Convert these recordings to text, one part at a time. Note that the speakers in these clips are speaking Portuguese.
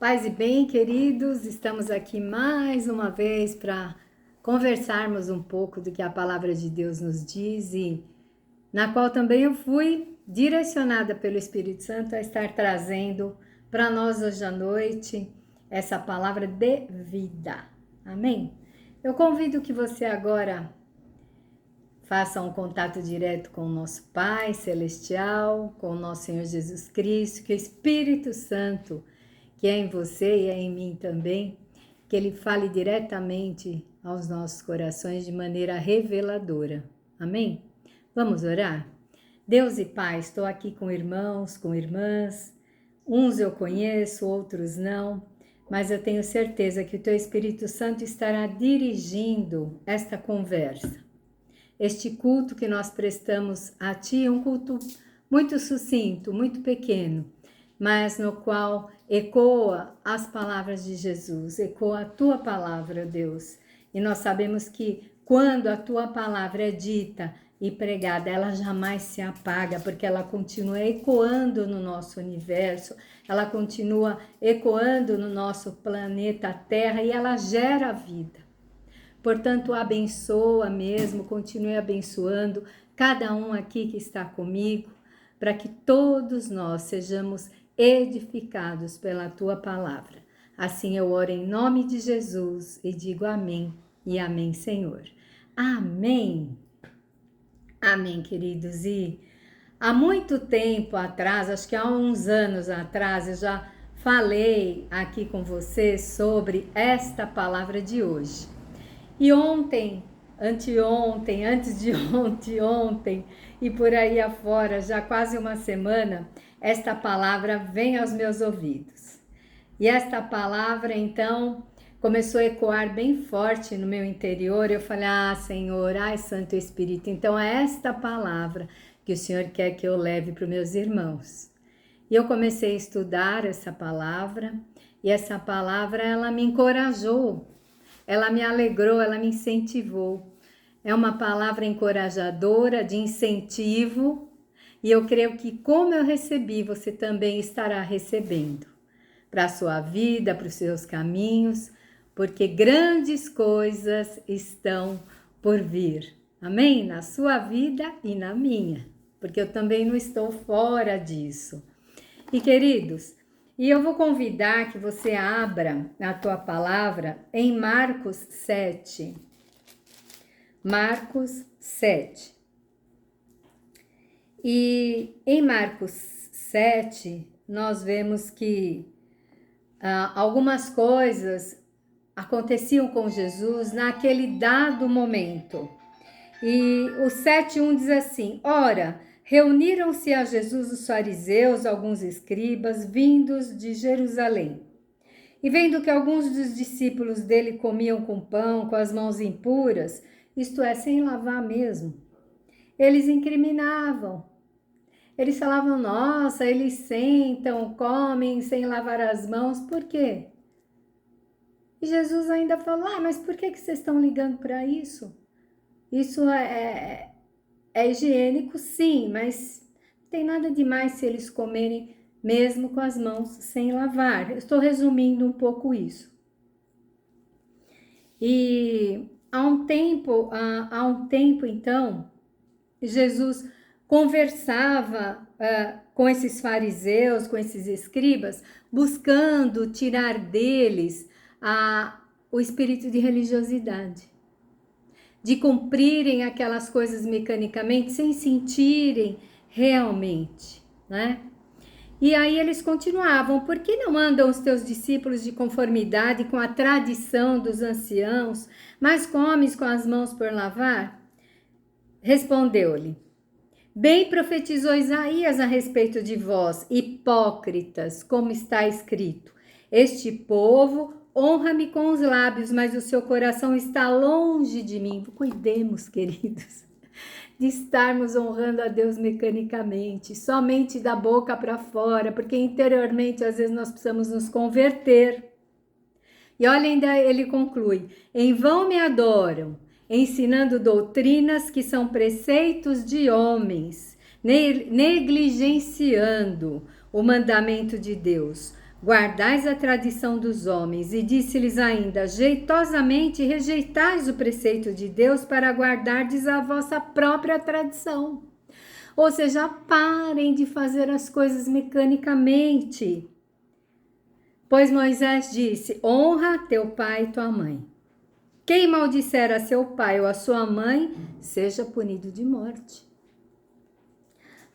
Paz e bem, queridos, estamos aqui mais uma vez para conversarmos um pouco do que a palavra de Deus nos diz e na qual também eu fui direcionada pelo Espírito Santo a estar trazendo para nós hoje à noite essa palavra de vida. Amém? Eu convido que você agora faça um contato direto com o nosso Pai Celestial, com o nosso Senhor Jesus Cristo, que o Espírito Santo, que é em você e é em mim também, que Ele fale diretamente aos nossos corações de maneira reveladora. Amém? Vamos orar? Deus e Pai, estou aqui com irmãos, com irmãs, uns eu conheço, outros não, mas eu tenho certeza que o Teu Espírito Santo estará dirigindo esta conversa. Este culto que nós prestamos a Ti é um culto muito sucinto, muito pequeno, mas no qual ecoa as palavras de Jesus, ecoa a Tua palavra, Deus. E nós sabemos que quando a Tua palavra é dita e pregada, ela jamais se apaga, porque ela continua ecoando no nosso universo, ela continua ecoando no nosso planeta Terra e ela gera vida. Portanto, abençoa mesmo, continue abençoando cada um aqui que está comigo, para que todos nós sejamos edificados pela Tua palavra. Assim eu oro em nome de Jesus e digo amém e amém, Senhor. Amém. Amém, queridos. E há muito tempo atrás, acho que há uns anos atrás, eu já falei aqui com vocês sobre esta palavra de hoje. E ontem, anteontem, antes de ontem e por aí afora, já quase uma semana, esta palavra vem aos meus ouvidos. E esta palavra, então, começou a ecoar bem forte no meu interior. Eu falei, Senhor, Santo Espírito, então é esta palavra que o Senhor quer que eu leve para os meus irmãos. E eu comecei a estudar essa palavra, e essa palavra, ela me encorajou. Ela me alegrou, ela me incentivou. É uma palavra encorajadora, de incentivo, e eu creio que como eu recebi, você também estará recebendo para a sua vida, para os seus caminhos, porque grandes coisas estão por vir. Amém? Na sua vida e na minha, porque eu também não estou fora disso. E queridos, e eu vou convidar que você abra a tua palavra em Marcos 7. Marcos 7. E em Marcos 7, nós vemos que algumas coisas aconteciam com Jesus naquele dado momento. E o 7:1 diz assim: Ora, reuniram-se a Jesus os fariseus, alguns escribas, vindos de Jerusalém. E vendo que alguns dos discípulos dele comiam com pão, com as mãos impuras, isto é, sem lavar mesmo, eles incriminavam. Eles falavam, nossa, eles sentam, comem sem lavar as mãos, por quê? E Jesus ainda falou, mas por que vocês estão ligando para isso? Isso é higiênico, sim, mas não tem nada demais se eles comerem mesmo com as mãos sem lavar. Eu estou resumindo um pouco isso. E há um tempo, então, Jesus conversava com esses fariseus, com esses escribas, buscando tirar deles o espírito de religiosidade, de cumprirem aquelas coisas mecanicamente sem sentirem realmente, né? E aí eles continuavam, por que não andam os teus discípulos de conformidade com a tradição dos anciãos, mas comes com as mãos por lavar? Respondeu-lhe, bem profetizou Isaías a respeito de vós, hipócritas, como está escrito, este povo honra-me com os lábios, mas o seu coração está longe de mim. Cuidemos, queridos, de estarmos honrando a Deus mecanicamente, somente da boca para fora, porque interiormente às vezes nós precisamos nos converter. E olha, ainda ele conclui, em vão me adoram, ensinando doutrinas que são preceitos de homens, negligenciando o mandamento de Deus. guardais a tradição dos homens, e disse-lhes ainda, jeitosamente rejeitais o preceito de Deus para guardardes a vossa própria tradição. Ou seja, parem de fazer as coisas mecanicamente. Pois Moisés disse, honra teu pai e tua mãe. Quem maldisser a seu pai ou a sua mãe, seja punido de morte.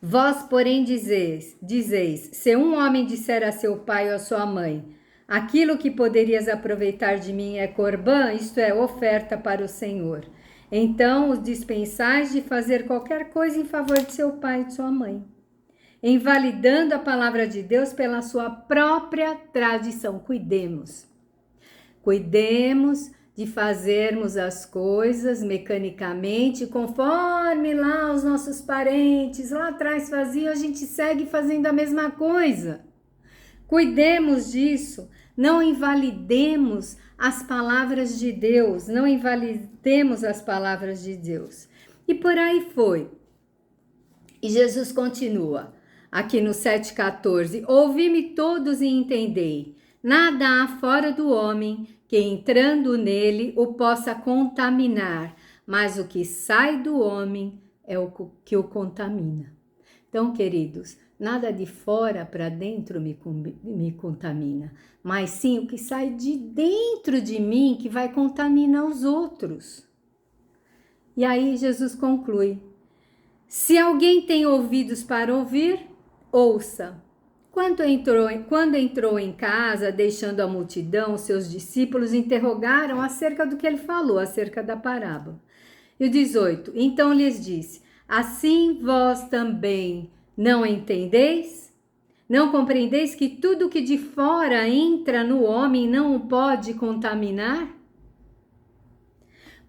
Vós, porém, dizeis, se um homem disser a seu pai ou a sua mãe, aquilo que poderias aproveitar de mim é corbã, isto é, oferta para o Senhor. Então os dispensais de fazer qualquer coisa em favor de seu pai e de sua mãe, invalidando a palavra de Deus pela sua própria tradição. Cuidemos de fazermos as coisas mecanicamente, conforme lá os nossos parentes lá atrás faziam, a gente segue fazendo a mesma coisa. Cuidemos disso, não invalidemos as palavras de Deus, não invalidemos as palavras de Deus. E por aí foi. E Jesus continua, aqui no 7,14, ouvi-me todos e entendei, nada há fora do homem que entrando nele o possa contaminar, mas o que sai do homem é o que o contamina. Então, queridos, nada de fora para dentro me contamina, mas sim o que sai de dentro de mim que vai contaminar os outros. E aí Jesus conclui, se alguém tem ouvidos para ouvir, ouça. Quando entrou em casa, deixando a multidão, seus discípulos interrogaram acerca do que ele falou, acerca da parábola. E o 18, então lhes disse, assim vós também não entendeis? Não compreendeis que tudo que de fora entra no homem não o pode contaminar?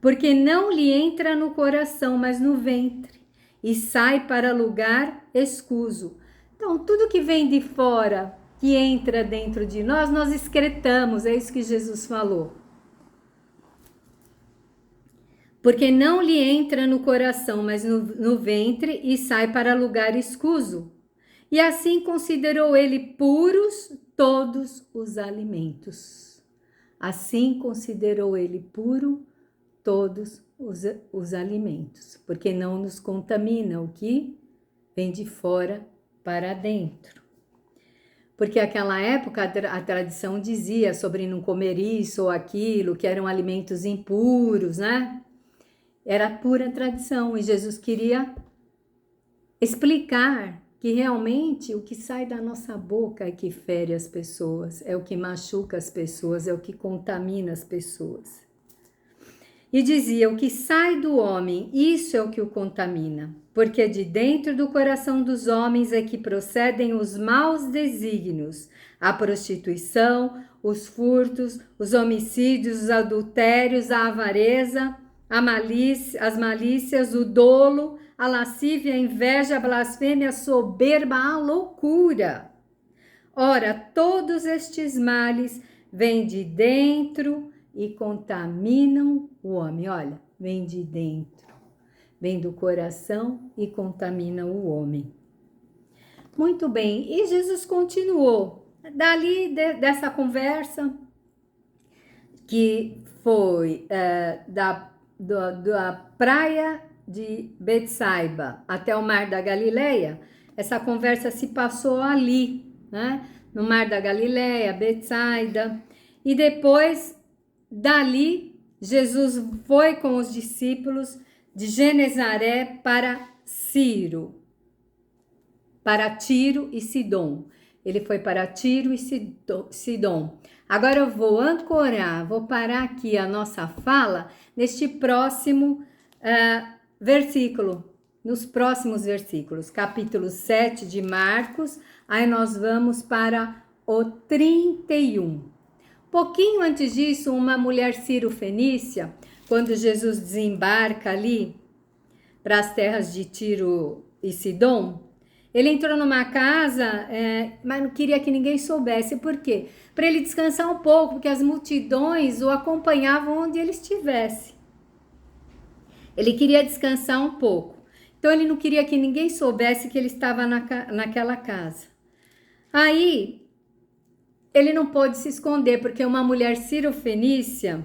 Porque não lhe entra no coração, mas no ventre, e sai para lugar escuso. Então, tudo que vem de fora, que entra dentro de nós, nós excretamos, é isso que Jesus falou. Porque não lhe entra no coração, mas no ventre, e sai para lugar escuso. E assim considerou ele puros todos os alimentos. Assim considerou ele puro todos os alimentos, porque não nos contamina o que vem de fora para dentro. Porque naquela época a tradição dizia sobre não comer isso ou aquilo, que eram alimentos impuros, né? Era pura tradição e Jesus queria explicar que realmente o que sai da nossa boca é que fere as pessoas, é o que machuca as pessoas, é o que contamina as pessoas. E dizia, o que sai do homem, isso é o que o contamina, porque de dentro do coração dos homens é que procedem os maus desígnios, a prostituição, os furtos, os homicídios, os adultérios, a avareza, as malícias, o dolo, a lascívia, a inveja, a blasfêmia, a soberba, a loucura. Ora, todos estes males vêm de dentro e contaminam o homem. Olha, vem de dentro, vem do coração e contamina o homem. Muito bem, e Jesus continuou. Dali, dessa conversa, que foi da praia de Betsaida até o Mar da Galileia, essa conversa se passou ali, né? No Mar da Galileia, Betsaida, e depois dali Jesus foi com os discípulos de Genezaré para Tiro e Sidom. Ele foi para Tiro e Sidom. Agora eu vou ancorar, vou parar aqui a nossa fala neste próximo versículo, nos próximos versículos, capítulo 7 de Marcos, aí nós vamos para o 31. Pouquinho antes disso, uma mulher sírio-fenícia, quando Jesus desembarca ali para as terras de Tiro e Sidom, ele entrou numa casa, mas não queria que ninguém soubesse. Por quê? Para ele descansar um pouco, porque as multidões o acompanhavam onde ele estivesse. Ele queria descansar um pouco. Então, ele não queria que ninguém soubesse que ele estava naquela casa. Aí, ele não pôde se esconder, porque uma mulher cirofenícia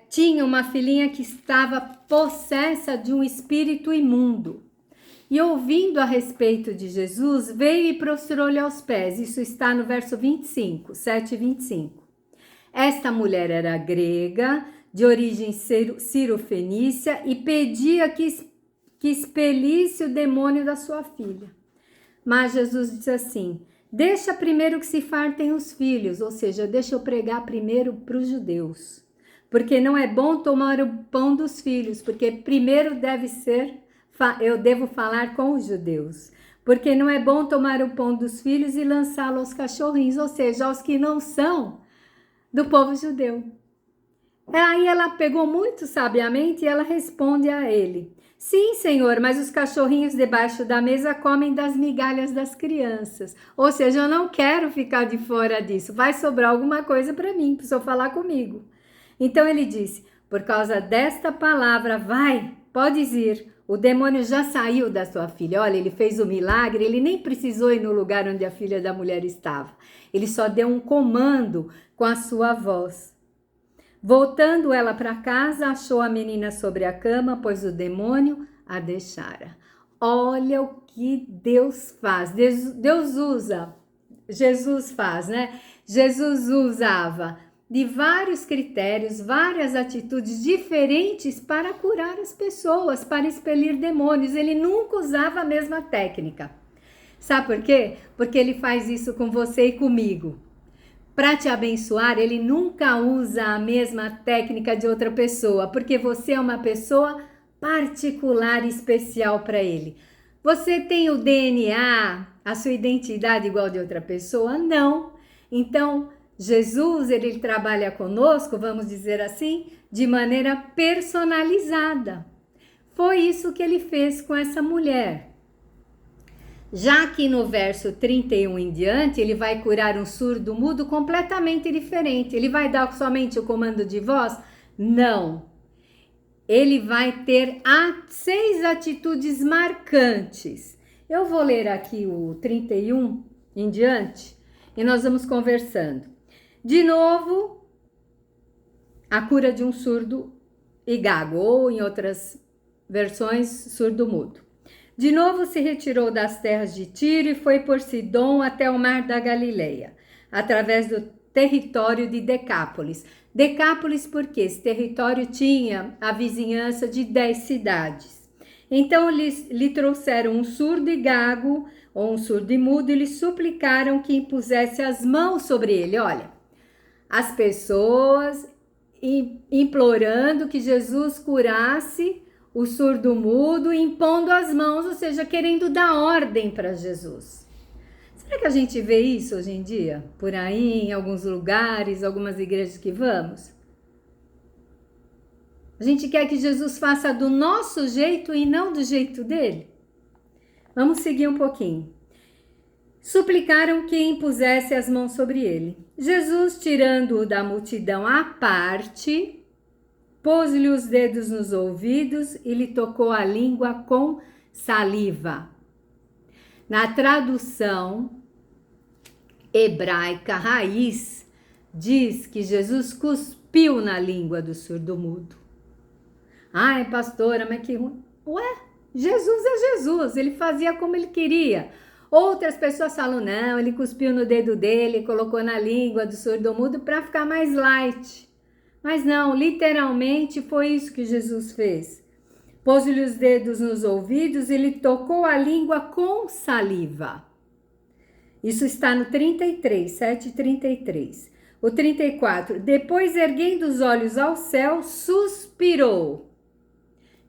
tinha uma filhinha que estava possessa de um espírito imundo. E ouvindo a respeito de Jesus, veio e prostrou-lhe aos pés. Isso está no verso 25, 7 e 25. Esta mulher era grega, de origem cirofenícia, e pedia que expelisse o demônio da sua filha. Mas Jesus disse assim: deixa primeiro que se fartem os filhos, ou seja, deixa eu pregar primeiro para os judeus. Porque não é bom tomar o pão dos filhos, porque primeiro eu devo falar com os judeus. Porque não é bom tomar o pão dos filhos e lançá-lo aos cachorrinhos, ou seja, aos que não são do povo judeu. Aí ela pegou muito sabiamente e ela responde a ele: sim, Senhor, mas os cachorrinhos debaixo da mesa comem das migalhas das crianças. Ou seja, eu não quero ficar de fora disso. Vai sobrar alguma coisa para mim, para o senhor falar comigo. Então ele disse: por causa desta palavra, vai, podes ir. O demônio já saiu da sua filha. Olha, ele fez o milagre, ele nem precisou ir no lugar onde a filha da mulher estava. Ele só deu um comando com a sua voz. Voltando ela para casa, achou a menina sobre a cama, pois o demônio a deixara. Olha o que Deus faz. Deus usa, Jesus faz, né? Jesus usava de vários critérios, várias atitudes diferentes para curar as pessoas, para expelir demônios. Ele nunca usava a mesma técnica. Sabe por quê? Porque ele faz isso com você e comigo. Para te abençoar, ele nunca usa a mesma técnica de outra pessoa, porque você é uma pessoa particular e especial para ele. Você tem o DNA, a sua identidade igual de outra pessoa? Não. Então, Jesus, ele trabalha conosco, vamos dizer assim, de maneira personalizada. Foi isso que ele fez com essa mulher. Já que no verso 31 em diante, ele vai curar um surdo mudo completamente diferente. Ele vai dar somente o comando de voz? Não. Ele vai ter 6 atitudes marcantes. Eu vou ler aqui o 31 em diante e nós vamos conversando. De novo, a cura de um surdo e gago, ou em outras versões, surdo mudo. De novo se retirou das terras de Tiro e foi por Sidom até o mar da Galileia, através do território de Decápolis. Decápolis porque esse território tinha a vizinhança de 10 cidades. Então lhe trouxeram um surdo e gago, ou um surdo e mudo, e lhe suplicaram que impusesse as mãos sobre ele. Olha, as pessoas implorando que Jesus curasse o surdo mudo, impondo as mãos, ou seja, querendo dar ordem para Jesus. Será que a gente vê isso hoje em dia? Por aí, em alguns lugares, algumas igrejas que vamos? A gente quer que Jesus faça do nosso jeito e não do jeito dele? Vamos seguir um pouquinho. Suplicaram que impusesse as mãos sobre ele. Jesus, tirando-o da multidão à parte, pôs-lhe os dedos nos ouvidos e lhe tocou a língua com saliva. Na tradução hebraica raiz, diz que Jesus cuspiu na língua do surdo-mudo. Ai, pastora, mas que ruim. Ué, Jesus é Jesus, ele fazia como ele queria. Outras pessoas falam, não, ele cuspiu no dedo dele, colocou na língua do surdo-mudo para ficar mais light. Mas não, literalmente foi isso que Jesus fez. Pôs-lhe os dedos nos ouvidos e lhe tocou a língua com saliva. Isso está no 33, 7:33. O 34, depois erguendo os olhos ao céu, suspirou.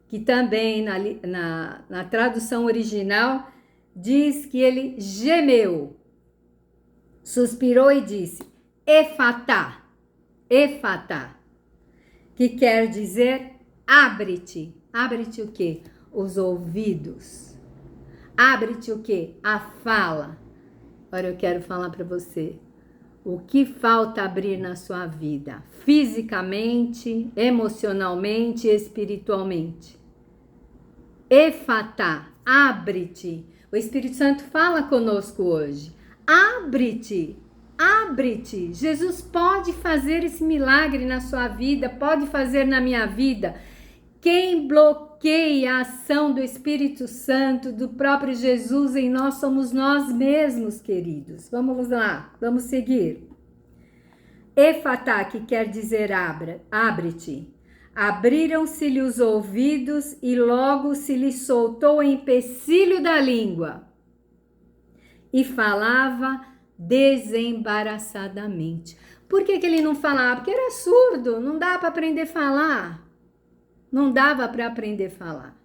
Que também na tradução original diz que ele gemeu. Suspirou e disse, Efatá, Efatá. Que quer dizer abre-te. Abre-te o quê? Os ouvidos. Abre-te o quê? A fala. Agora eu quero falar para você. O que falta abrir na sua vida? Fisicamente, emocionalmente, espiritualmente. Efatá, abre-te. O Espírito Santo fala conosco hoje. Abre-te. abre-te. Jesus pode fazer esse milagre na sua vida, pode fazer na minha vida. Quem bloqueia a ação do Espírito Santo, do próprio Jesus em nós, somos nós mesmos, queridos. Vamos lá, vamos seguir. Efatá, que quer dizer abre-te. Abriram-se-lhe os ouvidos e logo se lhe soltou o empecilho da língua. E falava desembaraçadamente. Por que ele não falava? Porque era surdo, não dá para aprender a falar. Não dava para aprender a falar.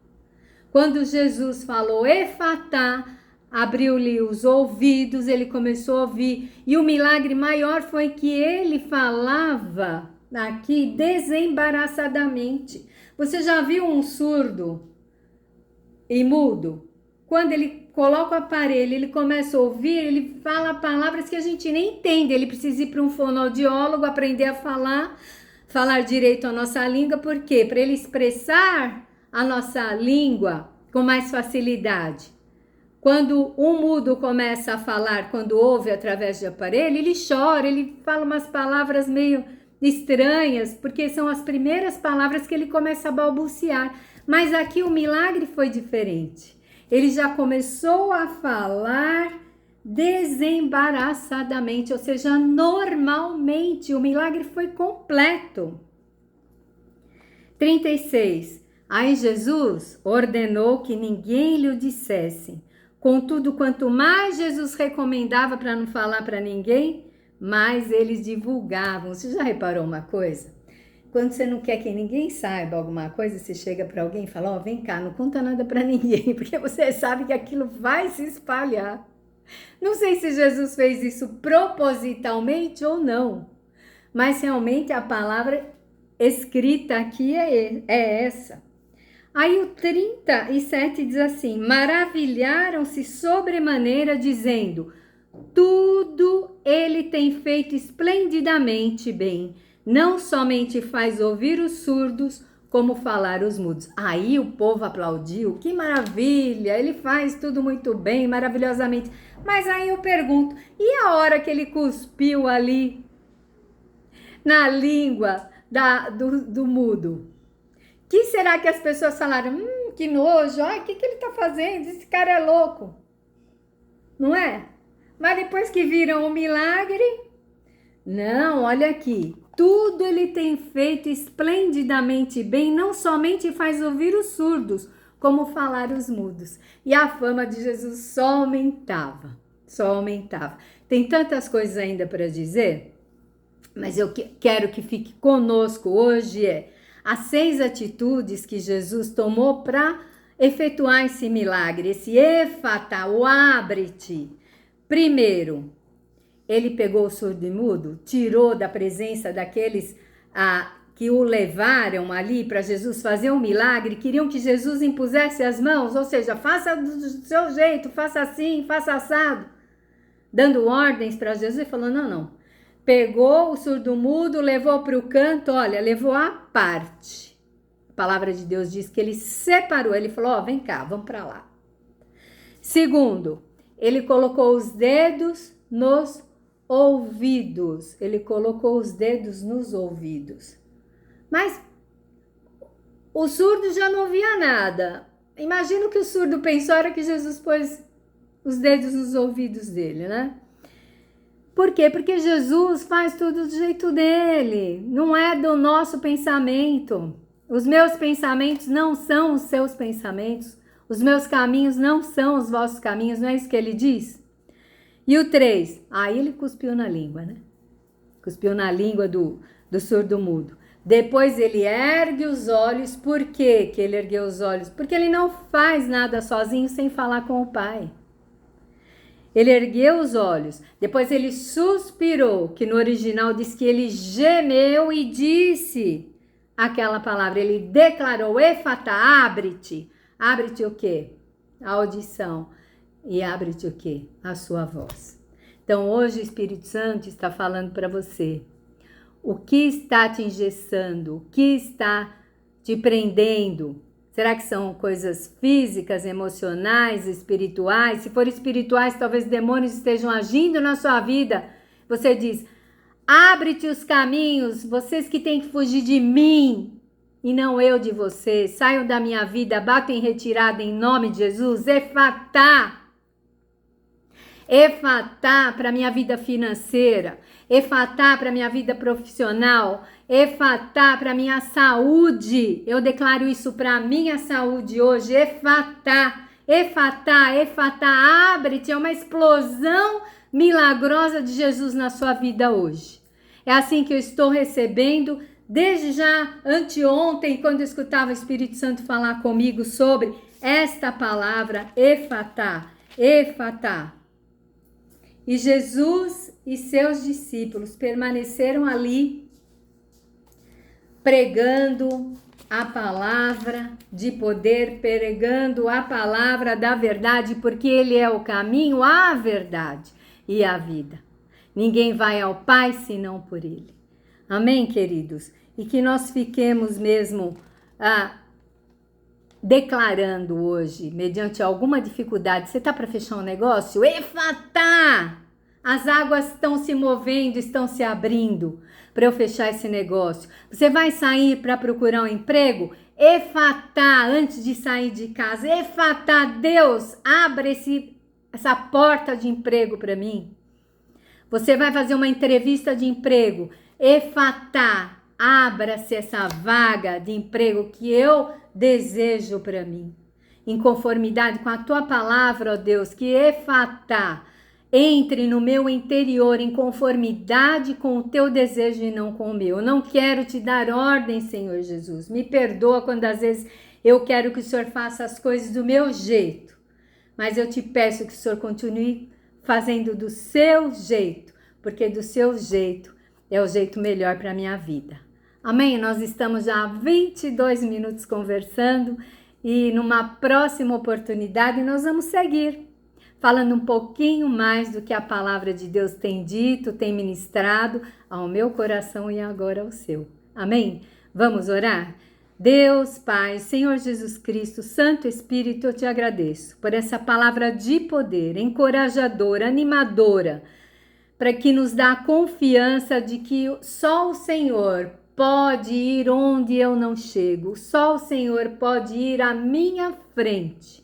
Quando Jesus falou Efatá, abriu-lhe os ouvidos, ele começou a ouvir. E o milagre maior foi que ele falava aqui desembaraçadamente. Você já viu um surdo e mudo? Quando ele coloca o aparelho, ele começa a ouvir, ele fala palavras que a gente nem entende. Ele precisa ir para um fonoaudiólogo, aprender a falar direito a nossa língua. Por quê? Para ele expressar a nossa língua com mais facilidade. Quando um mudo começa a falar, quando ouve através de aparelho, ele chora, ele fala umas palavras meio estranhas, porque são as primeiras palavras que ele começa a balbuciar. Mas aqui o milagre foi diferente. Ele já começou a falar desembaraçadamente, ou seja, normalmente. O milagre foi completo. 36. Aí Jesus ordenou que ninguém lhe o dissesse. Contudo, quanto mais Jesus recomendava para não falar para ninguém, mais eles divulgavam. Você já reparou uma coisa? Quando você não quer que ninguém saiba alguma coisa, você chega para alguém e fala, ó, vem cá, não conta nada para ninguém, porque você sabe que aquilo vai se espalhar. Não sei se Jesus fez isso propositalmente ou não, mas realmente a palavra escrita aqui é essa. Aí o 37 diz assim, maravilharam-se sobremaneira, dizendo, tudo ele tem feito esplendidamente bem, não somente faz ouvir os surdos, como falar os mudos. Aí o povo aplaudiu, que maravilha, ele faz tudo muito bem, maravilhosamente. Mas aí eu pergunto, e a hora que ele cuspiu ali na língua do mudo? Que será que as pessoas falaram? Que nojo, ai, o que ele tá fazendo? Esse cara é louco. Não é? Mas depois que viram o milagre, não, olha aqui. Tudo ele tem feito esplendidamente bem, não somente faz ouvir os surdos, como falar os mudos. E a fama de Jesus só aumentava, só aumentava. Tem tantas coisas ainda para dizer, mas eu quero que fique conosco hoje as 6 atitudes que Jesus tomou para efetuar esse milagre, esse Efatá, o abre-te. Primeiro, ele pegou o surdo e mudo, tirou da presença daqueles que o levaram ali para Jesus fazer um milagre, queriam que Jesus impusesse as mãos, ou seja, faça do seu jeito, faça assim, faça assado, dando ordens para Jesus e falou, não. Pegou o surdo mudo, levou para o canto, olha, levou à parte. A palavra de Deus diz que ele separou, ele falou, vem cá, vamos para lá. Segundo, ele colocou os dedos nos ouvidos. Ele colocou os dedos nos ouvidos. Mas o surdo já não via nada. Imagina o que o surdo pensou era que Jesus pôs os dedos nos ouvidos dele, né? Por quê? Porque Jesus faz tudo do jeito dele. Não é do nosso pensamento. Os meus pensamentos não são os seus pensamentos. Os meus caminhos não são os vossos caminhos. Não é isso que ele diz? E o 3, aí ele cuspiu na língua, né? Cuspiu na língua do surdo mudo. Depois ele ergue os olhos. Por quê que ele ergueu os olhos? Porque ele não faz nada sozinho sem falar com o Pai. Ele ergueu os olhos. Depois ele suspirou, que no original diz que ele gemeu e disse aquela palavra. Ele declarou, Efatá, abre-te. Abre-te o quê? A audição. E abre-te o quê? A sua voz. Então, hoje o Espírito Santo está falando para você. O que está te engessando? O que está te prendendo? Será que são coisas físicas, emocionais, espirituais? Se for espirituais, talvez demônios estejam agindo na sua vida Você diz: abre-te os caminhos, vocês que têm que fugir de mim e não eu de vocês. Saiam da minha vida, batem em retirada em nome de Jesus. Efatá. Efatá para minha vida financeira. Efatá para minha vida profissional. Efatá para minha saúde. Eu declaro isso para minha saúde hoje. Efatá. Efatá, efatá, abre-te. É uma explosão milagrosa de Jesus na sua vida hoje. É assim que eu estou recebendo desde já anteontem, quando eu escutava o Espírito Santo falar comigo sobre esta palavra, efatá, efatá. E Jesus e seus discípulos permaneceram ali, pregando a palavra de poder, pregando a palavra da verdade, porque Ele é o caminho, a verdade e a vida. Ninguém vai ao Pai senão por Ele. Amém, queridos? E que nós fiquemos mesmo declarando hoje, mediante alguma dificuldade, você está para fechar um negócio? Efatá! As águas estão se movendo, estão se abrindo para eu fechar esse negócio. Você vai sair para procurar um emprego? Efatá, antes de sair de casa. Efatá, Deus, abra essa porta de emprego para mim. Você vai fazer uma entrevista de emprego. Efatá, abra-se essa vaga de emprego que eu desejo para mim. Em conformidade com a tua palavra, ó Deus, que efatá entre no meu interior em conformidade com o teu desejo e não com o meu. Eu não quero te dar ordem, Senhor Jesus. Me perdoa quando às vezes eu quero que o Senhor faça as coisas do meu jeito. Mas eu te peço que o Senhor continue fazendo do seu jeito, porque do seu jeito é o jeito melhor para a minha vida. Amém? Nós estamos já há 22 minutos conversando e numa próxima oportunidade nós vamos seguir falando um pouquinho mais do que a palavra de Deus tem dito, tem ministrado ao meu coração e agora ao seu. Amém? Vamos orar? Deus, Pai, Senhor Jesus Cristo, Santo Espírito, eu te agradeço por essa palavra de poder, encorajadora, animadora, para que nos dá a confiança de que só o Senhor pode ir onde eu não chego, só o Senhor pode ir à minha frente,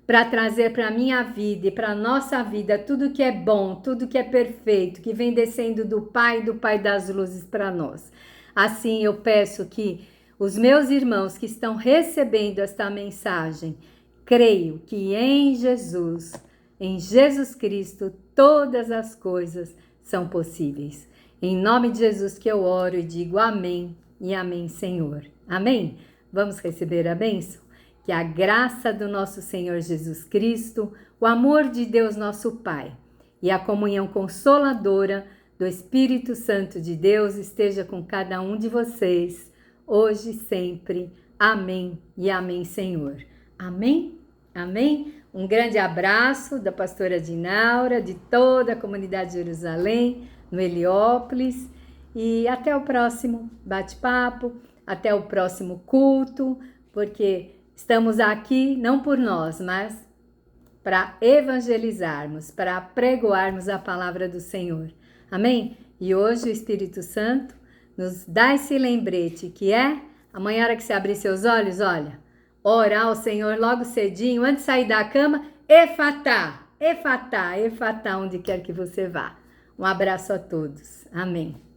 para trazer para a minha vida e para a nossa vida tudo que é bom, tudo que é perfeito, que vem descendo do Pai das luzes para nós. Assim eu peço que os meus irmãos que estão recebendo esta mensagem, creio que em Jesus Cristo, todas as coisas são possíveis. Em nome de Jesus que eu oro e digo amém e amém, Senhor. Amém? Vamos receber a bênção? Que a graça do nosso Senhor Jesus Cristo, o amor de Deus nosso Pai e a comunhão consoladora do Espírito Santo de Deus esteja com cada um de vocês, hoje e sempre. Amém e amém, Senhor. Amém? Amém? Um grande abraço da pastora Dinaura, de toda a comunidade de Jerusalém, no Heliópolis, e até o próximo bate-papo, até o próximo culto, porque estamos aqui não por nós, mas para evangelizarmos, para pregoarmos a palavra do Senhor. Amém? E hoje o Espírito Santo nos dá esse lembrete que é, amanhã, hora que você abrir seus olhos, olha, orar ao Senhor logo cedinho, antes de sair da cama, efatá, efatá, efatá, onde quer que você vá. Um abraço a todos. Amém.